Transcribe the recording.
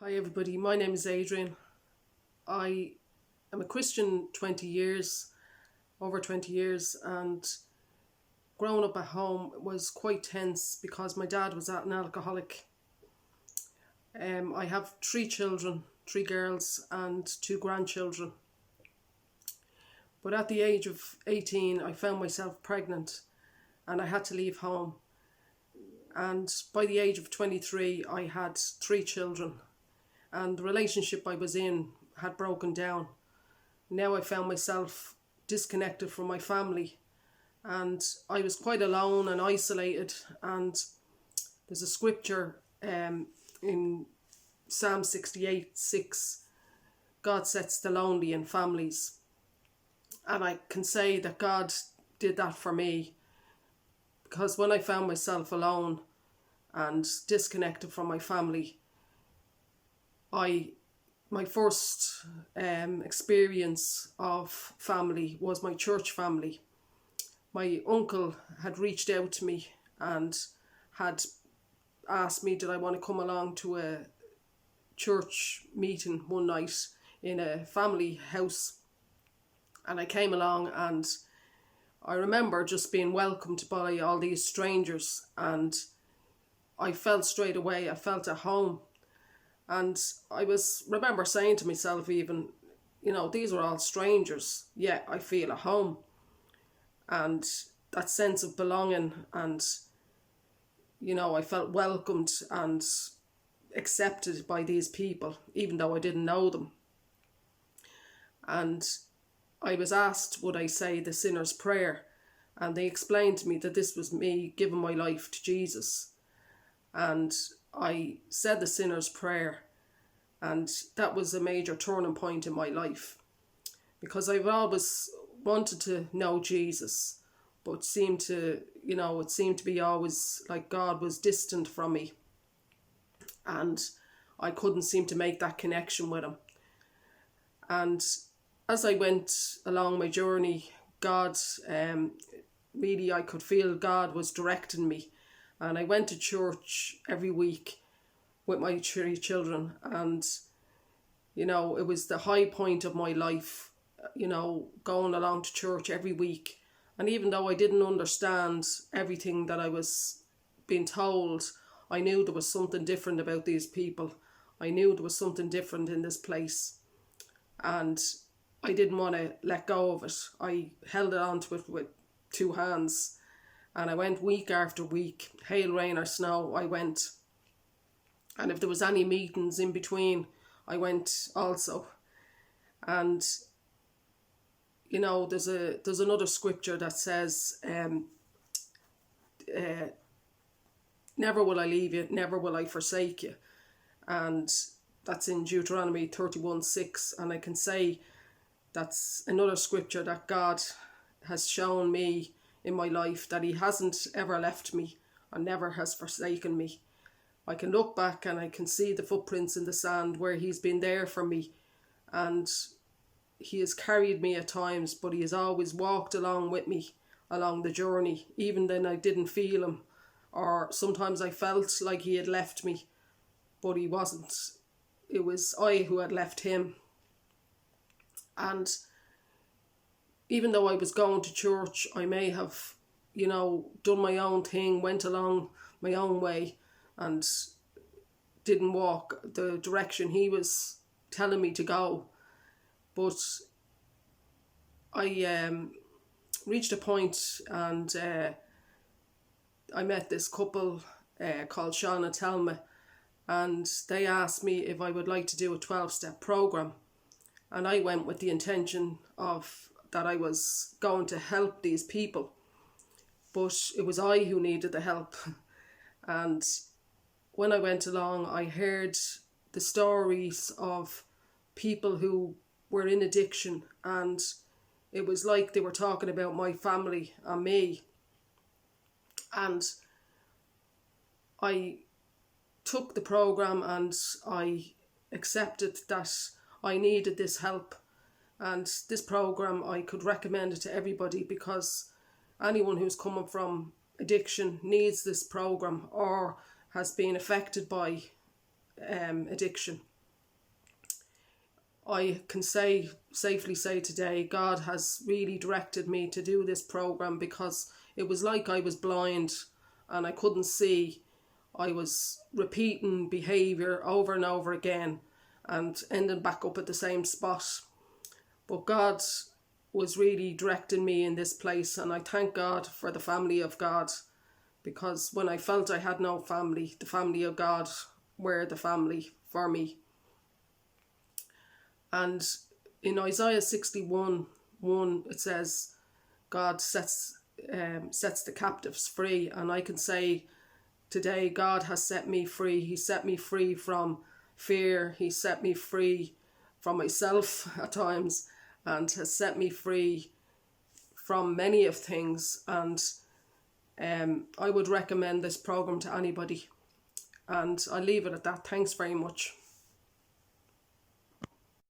Hi everybody, my name is Adrienne. I am a Christian over 20 years, and growing up at home was quite tense because my dad was an alcoholic. I have three children, three girls and two grandchildren. But at the age of 18 I found myself pregnant and I had to leave home. And by the age of 23 I had three children. And the relationship I was in had broken down. Now I found myself disconnected from my family, and I was quite alone and isolated. And there's a scripture in Psalm 68:6, God sets the lonely in families. And I can say that God did that for me, because when I found myself alone and disconnected from my family, my first experience of family was my church family. My uncle had reached out to me and had asked me did I want to come along to a church meeting one night in a family house. And I came along, and I remember just being welcomed by all these strangers, and I felt straight away, I felt at home. And I remember saying to myself even, these are all strangers, yet I feel at home. And that sense of belonging, and, I felt welcomed and accepted by these people, even though I didn't know them. And I was asked, would I say the sinner's prayer? And they explained to me that this was me giving my life to Jesus. And I said the sinner's prayer, and that was a major turning point in my life, because I've always wanted to know Jesus, but it seemed to be always like God was distant from me, and I couldn't seem to make that connection with him. And as I went along my journey, God, really I could feel God was directing me. And I went to church every week with my three children. And, it was the high point of my life, going along to church every week. And even though I didn't understand everything that I was being told, I knew there was something different about these people. I knew there was something different in this place. And I didn't want to let go of it. I held on to it with two hands. And I went week after week, hail, rain or snow, I went. And if there was any meetings in between, I went also. And, there's another scripture that says, never will I leave you, never will I forsake you. And that's in Deuteronomy 31:6. And I can say that's another scripture that God has shown me in my life, that he hasn't ever left me and never has forsaken me. I can look back and I can see the footprints in the sand where he's been there for me, and he has carried me at times, but he has always walked along with me along the journey, even then I didn't feel him, or sometimes I felt like he had left me, but he wasn't. It was I who had left him. And even though I was going to church, I may have, done my own thing, went along my own way and didn't walk the direction he was telling me to go. But I reached a point, and I met this couple called Sean and Telma, and they asked me if I would like to do a 12-step program. And I went with the intention of that I was going to help these people, but it was I who needed the help. And when I went along, I heard the stories of people who were in addiction, and it was like they were talking about my family and me. And I took the program, and I accepted that I needed this help. And this program, I could recommend it to everybody, because anyone who's coming from addiction needs this program or has been affected by addiction. I can safely say today, God has really directed me to do this program, because it was like I was blind and I couldn't see. I was repeating behaviour over and over again and ending back up at the same spot. But God was really directing me in this place, and I thank God for the family of God, because when I felt I had no family, the family of God were the family for me. And in Isaiah 61:1, it says, God sets the captives free. And I can say today, God has set me free. He set me free from fear. He set me free from myself at times, and has set me free from many of things. And I would recommend this program to anybody. And I'll leave it at that. Thanks very much.